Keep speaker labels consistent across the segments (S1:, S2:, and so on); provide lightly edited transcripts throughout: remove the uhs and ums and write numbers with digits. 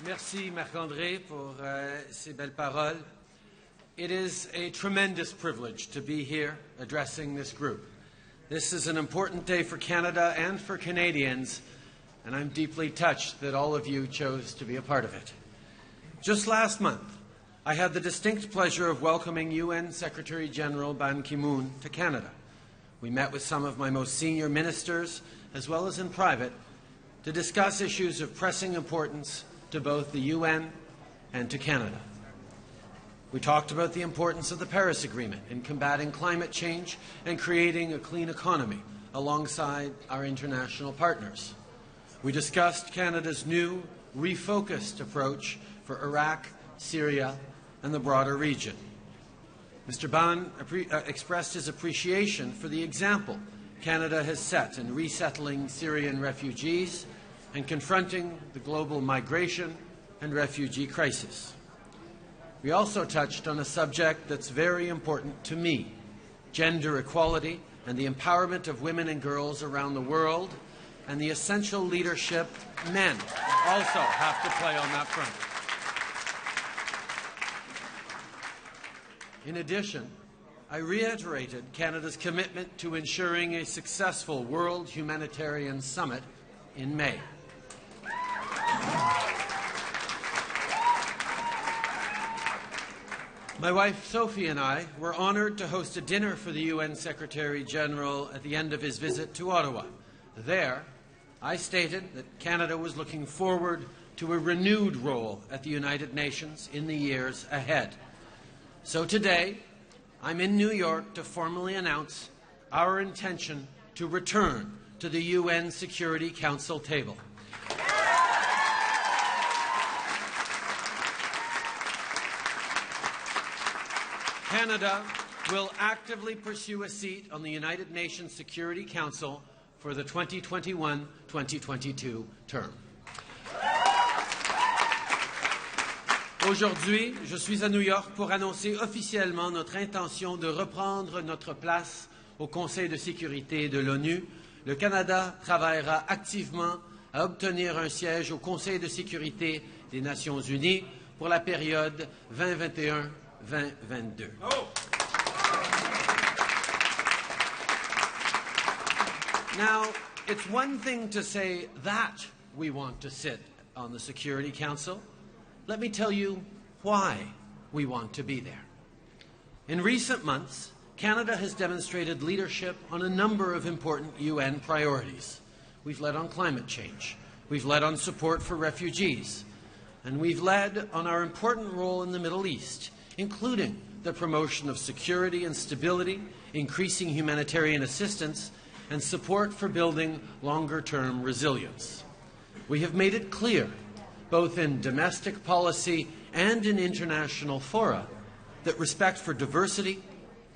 S1: Merci, Marc-André, pour ces belles paroles. It is a tremendous privilege to be here addressing this group. This is an important day for Canada and for Canadians, and I'm deeply touched that all of you chose to be a part of it. Just last month, I had the distinct pleasure of welcoming UN Secretary-General Ban Ki-moon to Canada. We met with some of my most senior ministers, as well as in private, to discuss issues of pressing importance to both the UN and to Canada. We talked about the importance of the Paris Agreement in combating climate change and creating a clean economy alongside our international partners. We discussed Canada's new, refocused approach for Iraq, Syria, and the broader region. Mr. Ban expressed his appreciation for the example Canada has set in resettling Syrian refugees and confronting the global migration and refugee crisis. We also touched on a subject that's very important to me, gender equality and the empowerment of women and girls around the world, and the essential leadership men also have to play on that front. In addition, I reiterated Canada's commitment to ensuring a successful World Humanitarian Summit in May. My wife Sophie and I were honoured to host a dinner for the UN Secretary-General at the end of his visit to Ottawa. There, I stated that Canada was looking forward to a renewed role at the United Nations in the years ahead. So today, I'm in New York to formally announce our intention to return to the UN Security Council table. Canada will actively pursue a seat on the United Nations Security Council for the 2021-2022 term. Aujourd'hui, je suis à New York pour annoncer officiellement notre intention de reprendre notre place au Conseil de sécurité de l'ONU. Le Canada travaillera activement à obtenir un siège au Conseil de sécurité des Nations unies pour la période 2021-2022. Now, it's one thing to say that we want to sit on the Security Council. Let me tell you why we want to be there. In recent months, Canada has demonstrated leadership on a number of important UN priorities. We've led on climate change, we've led on support for refugees, and we've led on our important role in the Middle East, including the promotion of security and stability, increasing humanitarian assistance, and support for building longer-term resilience. We have made it clear, both in domestic policy and in international fora, that respect for diversity,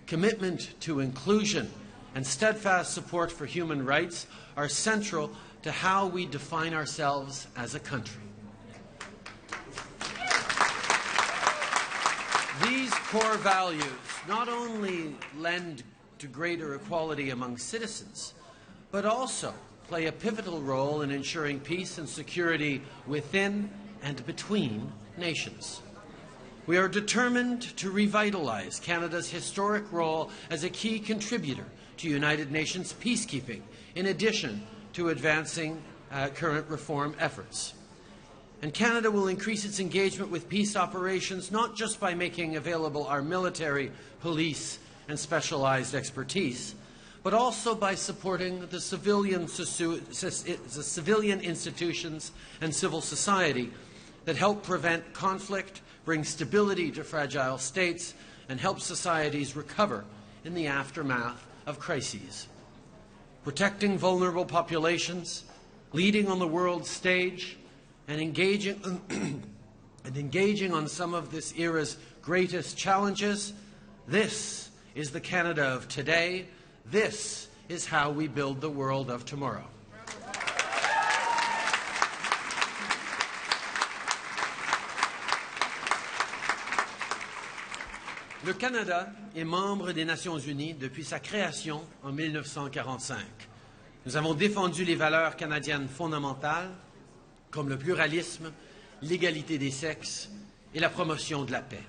S1: commitment to inclusion, and steadfast support for human rights are central to how we define ourselves as a country. These core values not only lend to greater equality among citizens, but also play a pivotal role in ensuring peace and security within and between nations. We are determined to revitalize Canada's historic role as a key contributor to United Nations peacekeeping, in addition to advancing current reform efforts. And Canada will increase its engagement with peace operations not just by making available our military, police, and specialized expertise, but also by supporting the civilian institutions and civil society that help prevent conflict, bring stability to fragile states, and help societies recover in the aftermath of crises. Protecting vulnerable populations, leading on the world stage, and engaging on some of this era's greatest challenges, this is the Canada of today. This is how we build the world of tomorrow. Le Canada est membre des Nations unies depuis sa création en 1945. Nous avons défendu les valeurs canadiennes fondamentales, comme le pluralisme l'égalité des sexes et la promotion de la paix.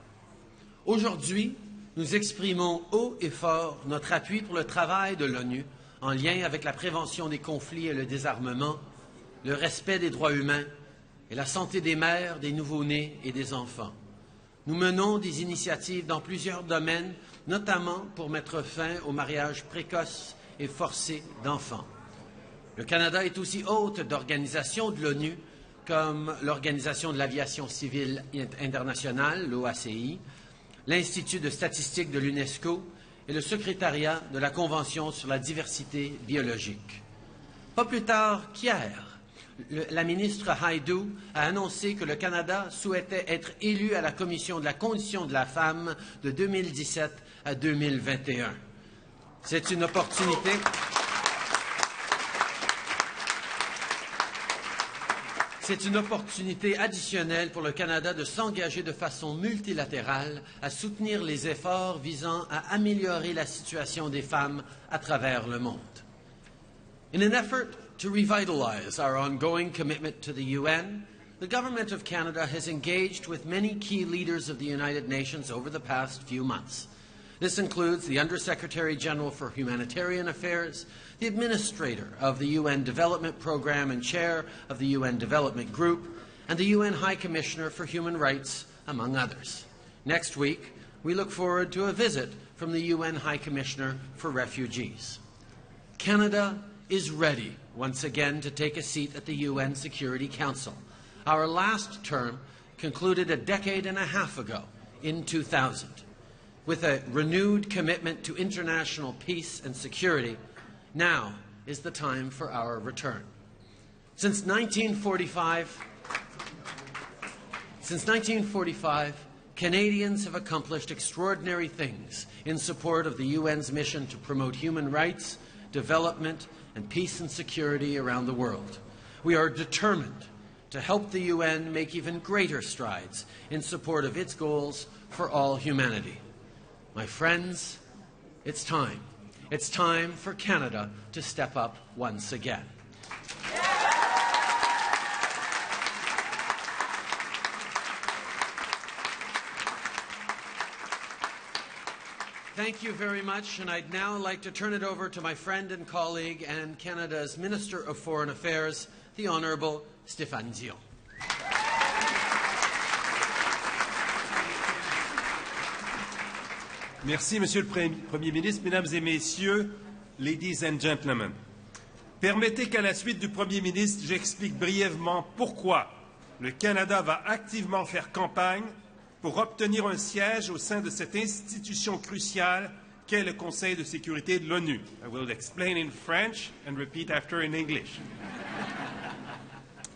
S1: Aujourd'hui, nous exprimons haut et fort notre appui pour le travail de l'ONU en lien avec la prévention des conflits et le désarmement, le respect des droits humains et la santé des mères, des nouveau-nés et des enfants. Nous menons des initiatives dans plusieurs domaines, notamment pour mettre fin au mariage précoce et forcé d'enfants. Le Canada est aussi hôte d'organisations de l'ONU, comme l'Organisation de l'aviation civile internationale, l'OACI, l'Institut de statistique de l'UNESCO et le secrétariat de la Convention sur la diversité biologique. Pas plus tard qu'hier, la ministre Haidou a annoncé que le Canada souhaitait être élu à la Commission de la condition de la femme de 2017 à 2021. C'est une opportunité. C'est une opportunité additionnelle pour le Canada de s'engager de façon multilatérale à soutenir les efforts visant à améliorer la situation des femmes à travers le monde. In an effort to revitalize our ongoing commitment to the UN, the Government of Canada has engaged with many key leaders of the United Nations over the past few months. This includes the Undersecretary General for Humanitarian Affairs, the Administrator of the UN Development Programme and Chair of the UN Development Group, and the UN High Commissioner for Human Rights, among others. Next week, we look forward to a visit from the UN High Commissioner for Refugees. Canada is ready once again to take a seat at the UN Security Council. Our last term concluded a decade and a half ago, in 2000. With a renewed commitment to international peace and security, now is the time for our return. Since 1945, Canadians have accomplished extraordinary things in support of the UN's mission to promote human rights, development, and peace and security around the world. We are determined to help the UN make even greater strides in support of its goals for all humanity. My friends, it's time. It's time for Canada to step up once again. Thank you very much, and I'd now like to turn it over to my friend and colleague and Canada's Minister of Foreign Affairs, the Honourable Stephane Dion.
S2: Merci, Monsieur le Premier ministre, Mesdames et Messieurs, Ladies and Gentlemen. Permettez qu'à la suite du Premier ministre, j'explique brièvement pourquoi le Canada va activement faire campagne pour obtenir un siège au sein de cette institution cruciale qu'est le Conseil de sécurité de l'ONU. I will explain in French and repeat after in English.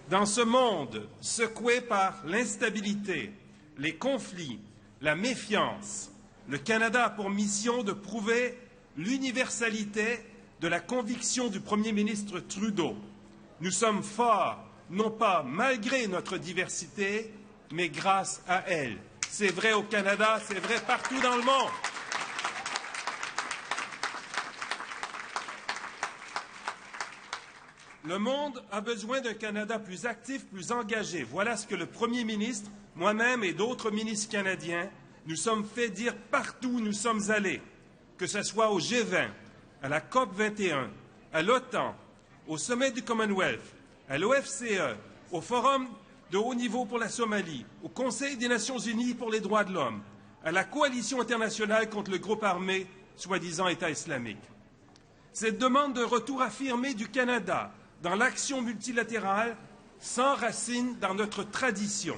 S2: Dans ce monde secoué par l'instabilité, les conflits, la méfiance, le Canada a pour mission de prouver l'universalité de la conviction du Premier ministre Trudeau. Nous sommes forts, non pas malgré notre diversité, mais grâce à elle. C'est vrai au Canada, c'est vrai partout dans le monde. Le monde a besoin d'un Canada plus actif, plus engagé. Voilà ce que le Premier ministre, moi-même et d'autres ministres canadiens, nous sommes fait dire partout où nous sommes allés, que ce soit au G20, à la COP 21, à l'OTAN, au sommet du Commonwealth, à l'OFCE, au Forum de haut niveau pour la Somalie, au Conseil des Nations Unies pour les droits de l'homme, à la coalition internationale contre le groupe armé soi-disant État islamique. Cette demande de retour affirmé du Canada dans l'action multilatérale s'enracine dans notre tradition.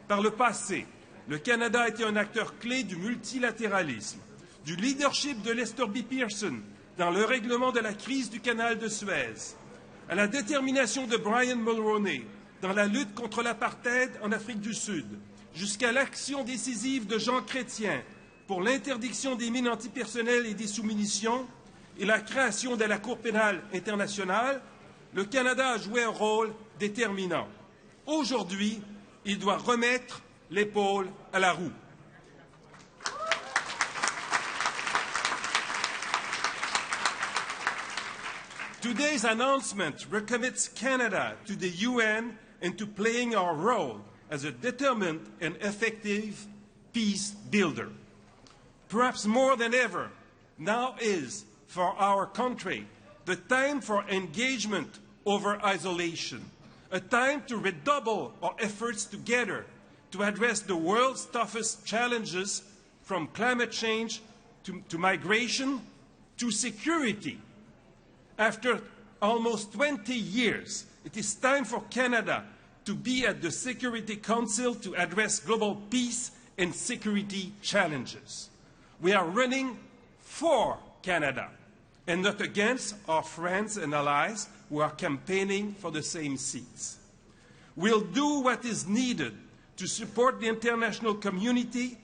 S2: Par le passé, le Canada a été un acteur clé du multilatéralisme, du leadership de Lester B. Pearson dans le règlement de la crise du canal de Suez, à la détermination de Brian Mulroney dans la lutte contre l'apartheid en Afrique du Sud, jusqu'à l'action décisive de Jean Chrétien pour l'interdiction des mines antipersonnelles et des sous-munitions et la création de la Cour pénale internationale, le Canada a joué un rôle déterminant. Aujourd'hui, il doit remettre l'épaule à la roue. Today's announcement recommits Canada to the UN and to playing our role as a determined and effective peace builder. Perhaps more than ever, now is, for our country, the time for engagement over isolation, a time to redouble our efforts together to address the world's toughest challenges, from climate change to migration to security. After almost 20 years, it is time for Canada to be at the Security Council to address global peace and security challenges. We are running for Canada and not against our friends and allies who are campaigning for the same seats. We'll do what is needed to support the international community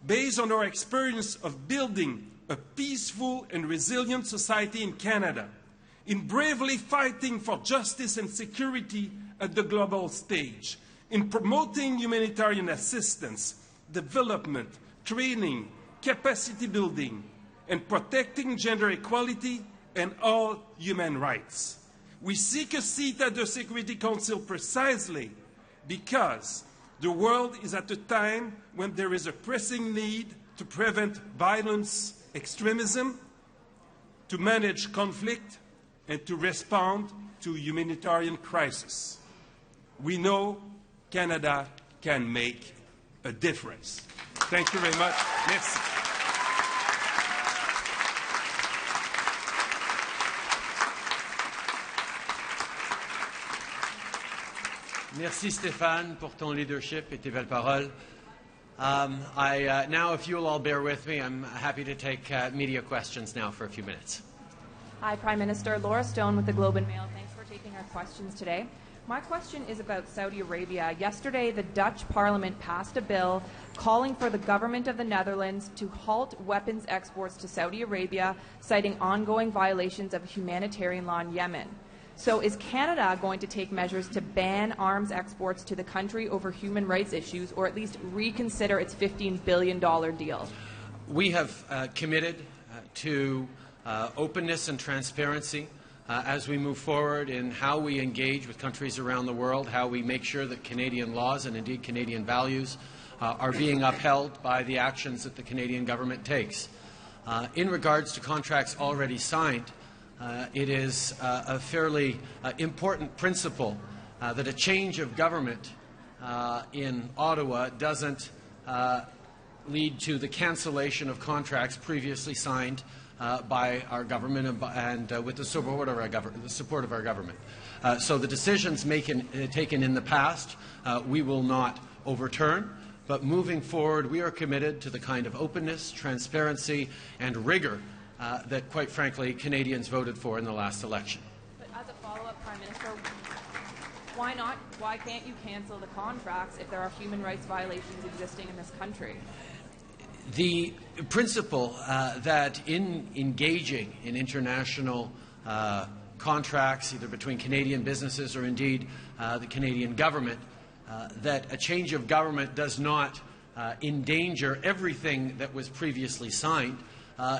S2: based on our experience of building a peaceful and resilient society in Canada, in bravely fighting for justice and security at the global stage, in promoting humanitarian assistance, development, training, capacity building, and protecting gender equality and all human rights. We seek a seat at the Security Council precisely because the world is at a time when there is a pressing need to prevent violence, extremism, to manage conflict, and to respond to humanitarian crisis. We know Canada can make a difference. Thank you very much. Merci.
S1: Merci Stéphane pour ton leadership et tes belles paroles. Now, if you'll all bear with me, I'm happy to take media questions now for a few minutes.
S3: Hi, Prime Minister. Laura Stone with the Globe and Mail. Thanks for taking our questions today. My question is about Saudi Arabia. Yesterday, the Dutch Parliament passed a bill calling for the government of the Netherlands to halt weapons exports to Saudi Arabia, citing ongoing violations of humanitarian law in Yemen. So is Canada going to take measures to ban arms exports to the country over human rights issues, or at least reconsider its $15 billion deal?
S1: We have committed to openness and transparency as we move forward in how we engage with countries around the world, how we make sure that Canadian laws and indeed Canadian values are being upheld by the actions that the Canadian government takes. In regards to contracts already signed, it is a fairly important principle that a change of government in Ottawa doesn't lead to the cancellation of contracts previously signed by our government and with the support of our government. So the decisions taken in the past we will not overturn, but moving forward we are committed to the kind of openness, transparency and rigor that, quite frankly, Canadians voted for in the last election.
S3: But as a follow-up, Prime Minister, why not? Why can't you cancel the contracts if there are human rights violations existing in this country?
S1: The principle that in engaging in international contracts, either between Canadian businesses or indeed the Canadian government, that a change of government does not endanger everything that was previously signed,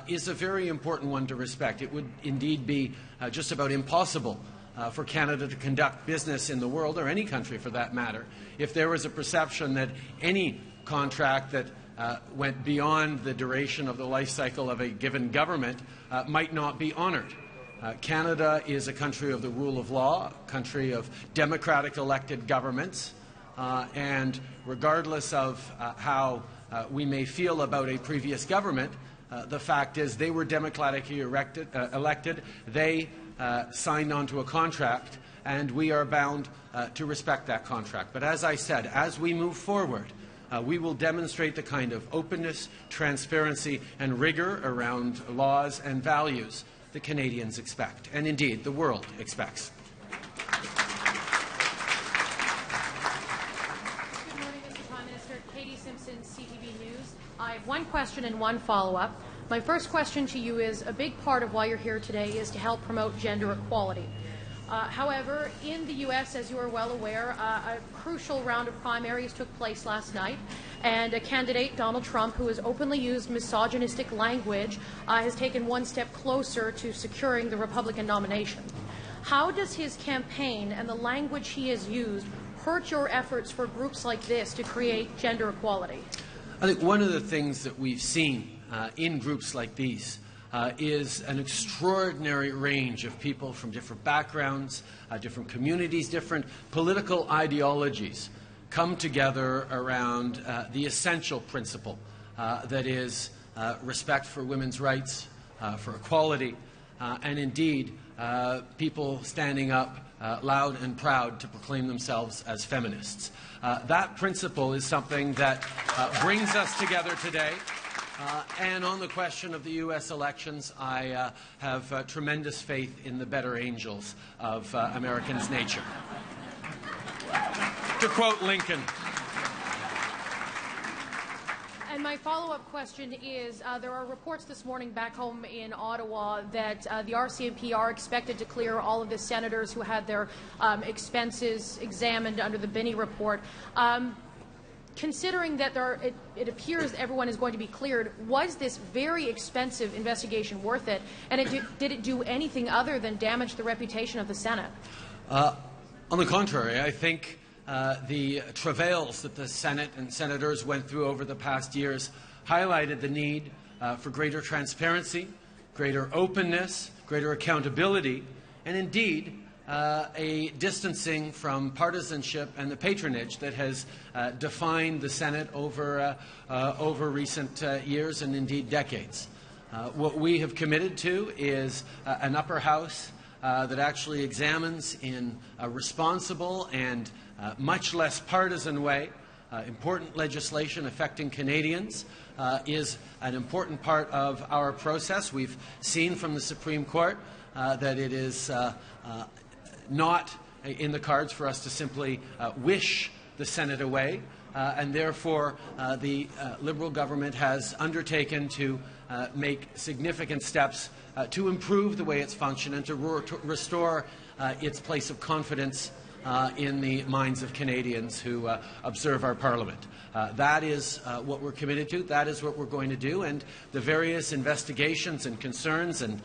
S1: is a very important one to respect. It would indeed be just about impossible for Canada to conduct business in the world, or any country for that matter, if there was a perception that any contract that went beyond the duration of the life cycle of a given government might not be honoured. Canada is a country of the rule of law, a country of democratic elected governments, and regardless of how we may feel about a previous government, the fact is they were democratically elected, they signed onto a contract, and we are bound to respect that contract. But as I said, as we move forward, we will demonstrate the kind of openness, transparency and rigor around laws and values that Canadians expect, and indeed the world expects.
S4: Good morning, Mr. Prime Minister. Katie Simpson, CTV News. I have one question and one follow-up. My first question to you is, a big part of why you're here today is to help promote gender equality. However, in the U.S., as you are well aware, a crucial round of primaries took place last night, and a candidate, Donald Trump, who has openly used misogynistic language, has taken one step closer to securing the Republican nomination. How does his campaign and the language he has used hurt your efforts for groups like this to create gender equality?
S1: I think one of the things that we've seen in groups like these is an extraordinary range of people from different backgrounds, different communities, different political ideologies come together around the essential principle that is respect for women's rights, for equality, and indeed people standing up loud and proud to proclaim themselves as feminists. That principle is something that brings us together today. And on the question of the U.S. elections, I have tremendous faith in the better angels of Americans' nature. To quote Lincoln.
S4: And my follow-up question is, there are reports this morning back home in Ottawa that the RCMP are expected to clear all of the senators who had their expenses examined under the Binney report. Considering that it appears everyone is going to be cleared, was this very expensive investigation worth it? And did it do anything other than damage the reputation of the Senate?
S1: On the contrary, I think the travails that the Senate and senators went through over the past years highlighted the need for greater transparency, greater openness, greater accountability, and indeed a distancing from partisanship and the patronage that has defined the Senate over recent years and indeed decades. What we have committed to is an upper house that actually examines in a responsible and much less partisan way important legislation affecting Canadians is an important part of our process. We've seen from the Supreme Court that it is not in the cards for us to simply wish the Senate away, and therefore the Liberal government has undertaken to make significant steps to improve the way it's functioned and to restore its place of confidence in the minds of Canadians who observe our Parliament. That is what we're committed to. That is what we're going to do. And the various investigations and concerns and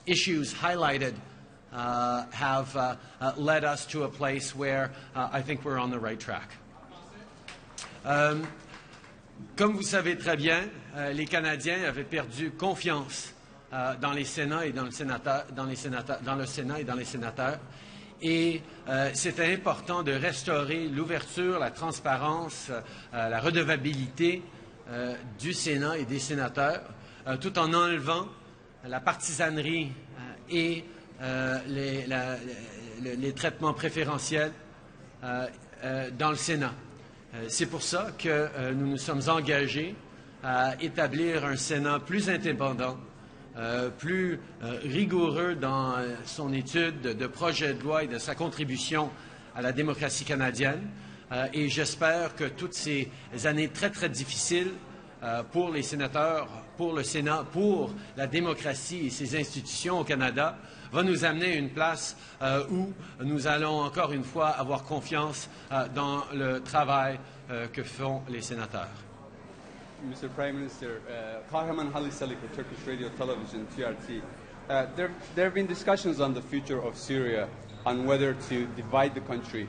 S1: issues highlighted have led us to a place where I think we're on the right track. Comme vous savez très bien, les Canadiens avaient perdu confiance dans les Sénats et dans le Sénat et dans les sénateurs. Et c'était important de restaurer l'ouverture, la transparence, la redevabilité du Sénat et des sénateurs, tout en enlevant la partisanerie et les traitements préférentiels dans le Sénat. C'est pour ça que nous nous sommes engagés à établir un Sénat plus indépendant, plus rigoureux dans son étude de projet de loi et de sa contribution à la démocratie canadienne. Et j'espère que toutes ces années très, très difficiles pour les sénateurs, pour le Sénat, pour la démocratie et ses institutions au Canada, va nous amener à une place où nous allons encore une fois avoir confiance dans le travail que font les sénateurs.
S5: Mr. Prime Minister, Kahraman Halisali for Turkish Radio Television, TRT. There have been discussions on the future of Syria, on whether to divide the country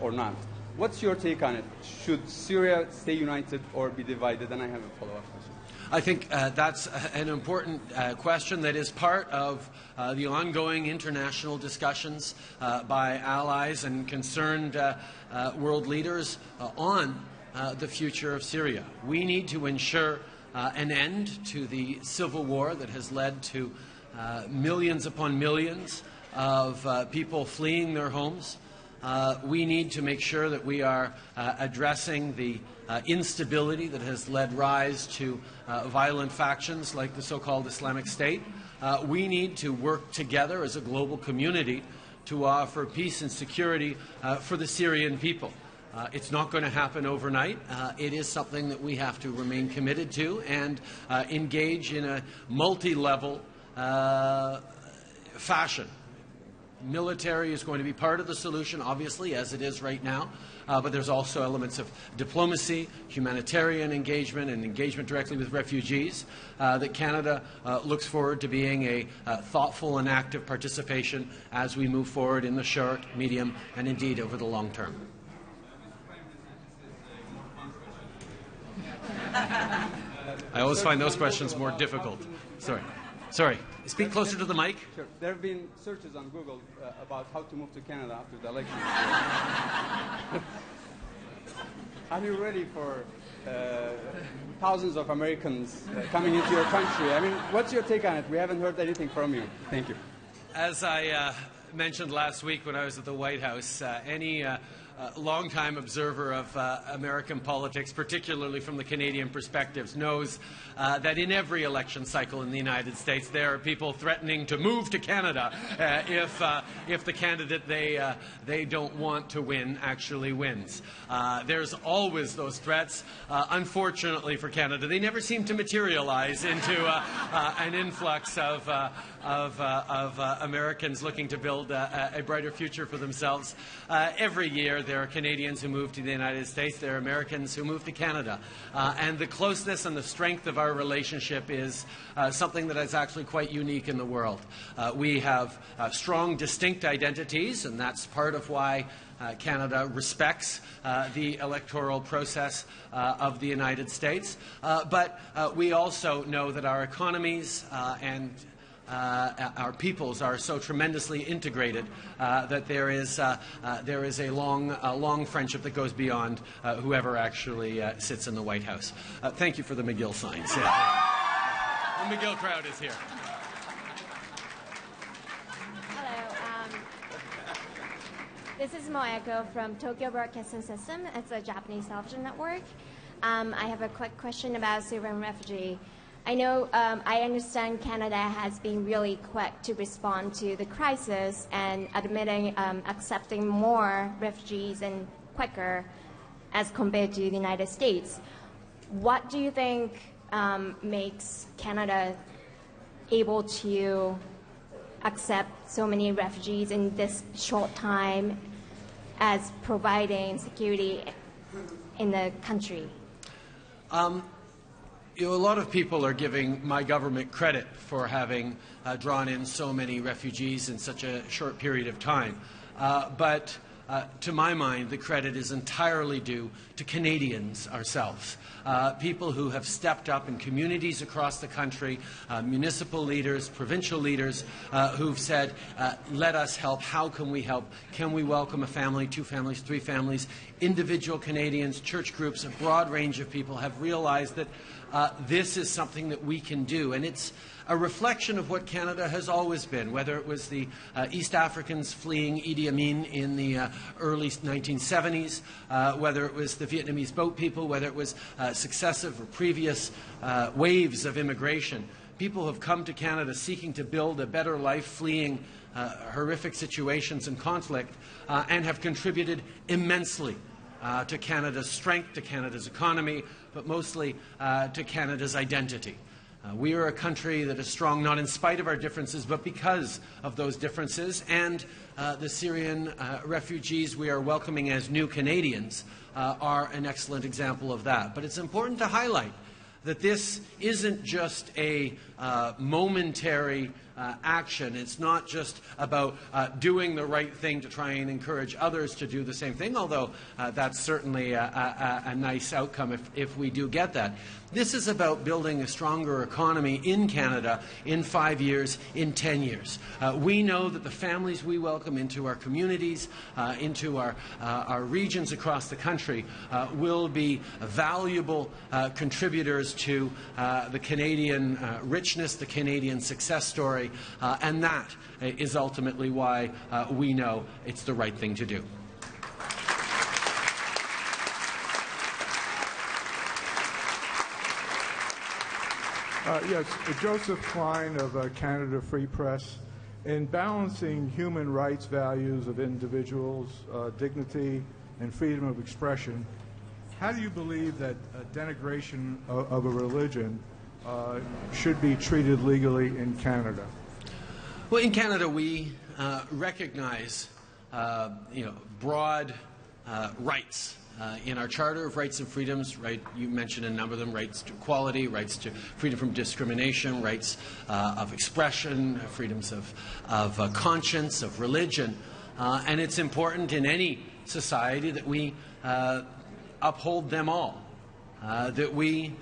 S5: or not. What's your take on it? Should Syria stay united or be divided? And I have a follow-up question.
S1: I think that's an important question that is part of the ongoing international discussions by allies and concerned world leaders on the future of Syria. We need to ensure an end to the civil war that has led to millions upon millions of people fleeing their homes. We need to make sure that we are addressing the instability that has led rise to violent factions like the so-called Islamic State. We need to work together as a global community to offer peace and security for the Syrian people. It's not going to happen overnight. It is something that we have to remain committed to and engage in a multi-level fashion. military is going to be part of the solution, obviously, as it is right now, but there's also elements of diplomacy, humanitarian engagement, and engagement directly with refugees that Canada looks forward to being a thoughtful and active participation as we move forward in the short, medium, and indeed over the long term. I always find those questions more difficult. Sorry. Speak closer to the mic.
S5: Sure. There have been searches on Google about how to move to Canada after the election. Are you ready for thousands of Americans coming into your country? I mean, what's your take on it? We haven't heard anything from you. Thank you.
S1: As I mentioned last week when I was at the White House, any longtime observer of American politics, particularly from the Canadian perspectives, knows that in every election cycle in the United States there are people threatening to move to Canada if the candidate they don't want to win actually wins. There's always those threats. Unfortunately for Canada, they never seem to materialize into an influx of Americans looking to build a brighter future for themselves. Every year there are Canadians who move to the United States. There are Americans who move to Canada. And the closeness and the strength of our relationship is something that is actually quite unique in the world. We have strong, distinct identities, and that's part of why Canada respects the electoral process of the United States. But we also know that our economies and our peoples are so tremendously integrated that there is a long friendship that goes beyond whoever actually sits in the White House. Thank you for the McGill signs. Yeah. The McGill crowd is here.
S6: Hello. This is Moeko from Tokyo Broadcasting System. It's a Japanese television network. I have a quick question about Syrian refugee. I know, I understand Canada has been really quick to respond to the crisis and accepting more refugees and quicker as compared to the United States. What do you think makes Canada able to accept so many refugees in this short time as providing security in the country?
S1: A lot of people are giving my government credit for having drawn in so many refugees in such a short period of time. But to my mind, the credit is entirely due to Canadians ourselves. People who have stepped up in communities across the country, municipal leaders, provincial leaders, who've said, let us help. How can we help? Can we welcome a family, 2 families, 3 families? Individual Canadians, church groups, a broad range of people have realized that this is something that we can do. And it's a reflection of what Canada has always been, whether it was the East Africans fleeing Idi Amin in the early 1970s, whether it was the Vietnamese boat people, whether it was successive or previous waves of immigration. People have come to Canada seeking to build a better life, fleeing horrific situations and conflict, and have contributed immensely to Canada's strength, to Canada's economy, but mostly to Canada's identity. We are a country that is strong not in spite of our differences, but because of those differences. And the Syrian refugees we are welcoming as new Canadians are an excellent example of that. But it's important to highlight that this isn't just a momentary action. It's not just about doing the right thing to try and encourage others to do the same thing, although that's certainly a nice outcome if we do get that. This is about building a stronger economy in Canada in 5 years, in 10 years. We know that the families we welcome into our communities, into our regions across the country, will be valuable contributors to the Canadian richness, the Canadian success story, and that is ultimately why we know it's the right thing to do.
S7: Yes, Joseph Klein of Canada Free Press. In balancing human rights values of individuals, dignity, and freedom of expression, how do you believe that denigration of a religion should be treated legally in Canada?
S1: Well, in Canada, we recognize broad rights in our Charter of Rights and Freedoms. Right, you mentioned a number of them: rights to equality, rights to freedom from discrimination, rights of expression, freedoms of conscience, of religion, and it's important in any society that we uphold them all, that we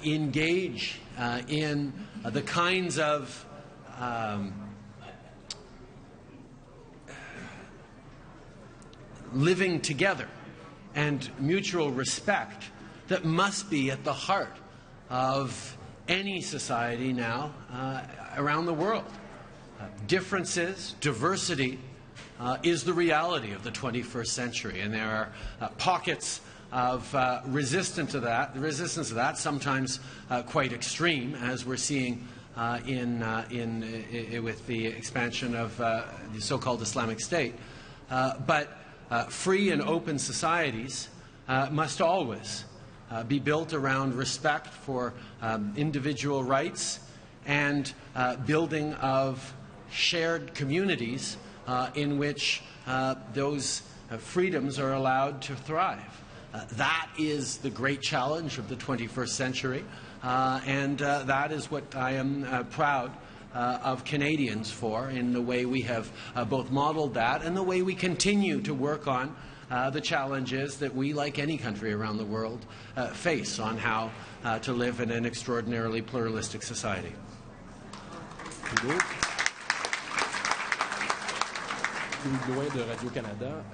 S1: engage in the kinds of living together and mutual respect that must be at the heart of any society now around the world. Differences, diversity is the reality of the 21st century, and there are pockets of resistance to that, sometimes quite extreme, as we're seeing with the expansion of the so-called Islamic State. But free and open societies must always be built around respect for individual rights and building of shared communities in which those freedoms are allowed to thrive. That is the great challenge of the 21st century, and that is what I am proud of Canadians for, in the way we have both modeled that and the way we continue to work on the challenges that we, like any country around the world, face on how to live in an extraordinarily pluralistic society.
S8: Loin de Radio-Canada.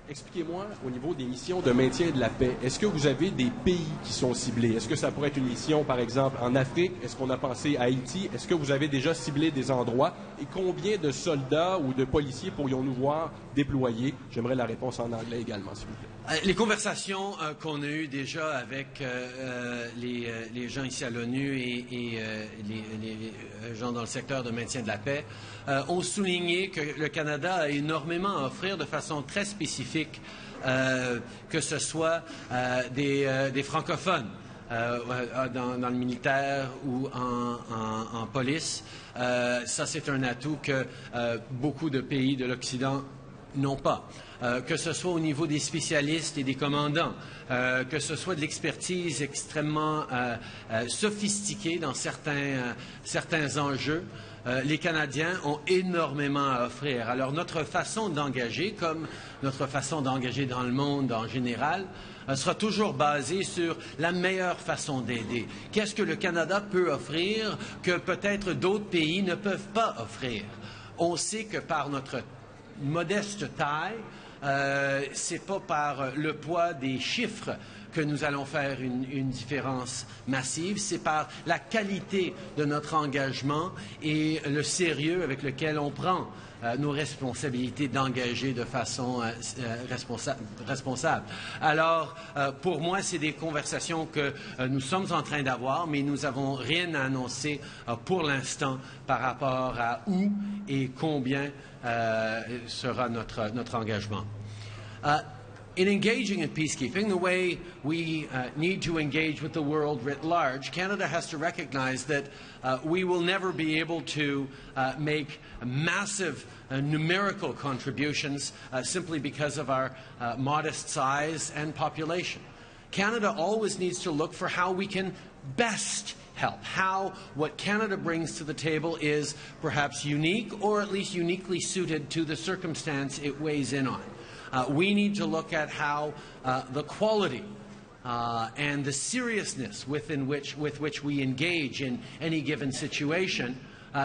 S8: Expliquez-moi, au niveau des missions de maintien de la paix, est-ce que vous avez des pays qui sont ciblés? Est-ce que ça pourrait être une mission, par exemple, en Afrique? Est-ce qu'on a pensé à Haïti? Est-ce que vous avez déjà ciblé des endroits? Et combien de soldats ou de policiers pourrions-nous voir déployer? J'aimerais la réponse en anglais également, s'il vous plaît.
S1: Les conversations qu'on a eues déjà avec les gens ici à l'ONU et les gens dans le secteur de maintien de la paix ont souligné que le Canada a énormément à offrir de façon très spécifique, que ce soit des francophones dans le militaire ou en police. Ça, c'est un atout que beaucoup de pays de l'Occident n'ont pas. Que ce soit au niveau des spécialistes et des commandants, que ce soit de l'expertise extrêmement sophistiquée dans certains enjeux, les Canadiens ont énormément à offrir. Alors notre façon d'engager, comme notre façon d'engager dans le monde en général, sera toujours basée sur la meilleure façon d'aider. Qu'est-ce que le Canada peut offrir que peut-être d'autres pays ne peuvent pas offrir? On sait que par notre modeste taille, c'est pas par le poids des chiffres que nous allons faire une différence massive, c'est par la qualité de notre engagement et le sérieux avec lequel on prend nos responsabilités d'engager de façon responsable. Alors, pour moi, c'est des conversations que nous sommes en train d'avoir, mais nous n'avons rien à annoncer pour l'instant par rapport à où et combien sera notre engagement. In engaging in peacekeeping, the way we need to engage with the world writ large, Canada has to recognize that we will never be able to make massive numerical contributions simply because of our modest size and population. Canada always needs to look for how we can best help, how what Canada brings to the table is perhaps unique or at least uniquely suited to the circumstance it weighs in on. We need to look at how the quality and the seriousness with which we engage in any given situation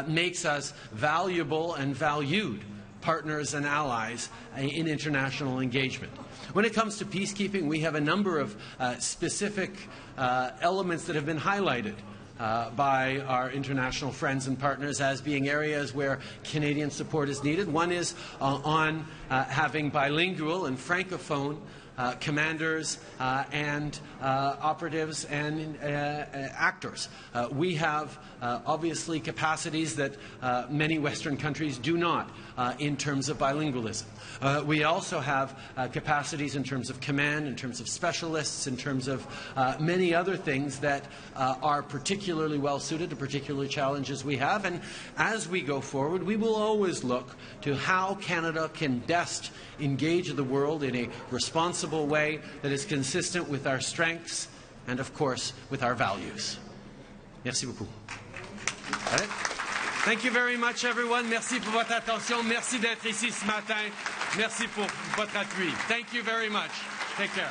S1: makes us valuable and valued partners and allies in international engagement. When it comes to peacekeeping, we have a number of specific elements that have been highlighted by our international friends and partners as being areas where Canadian support is needed. One is on having bilingual and francophone commanders and operatives and actors. We have obviously capacities that many Western countries do not in terms of bilingualism. We also have capacities in terms of command, in terms of specialists, in terms of many other things that are particularly well suited to particular challenges we have. And as we go forward, we will always look to how Canada can best engage the world in a responsible way that is consistent with our strengths and, of course, with our values. Merci beaucoup. Thank you very much, everyone. Merci pour votre attention. Merci d'être ici ce matin. Merci pour votre appui. Thank you very much. Take care.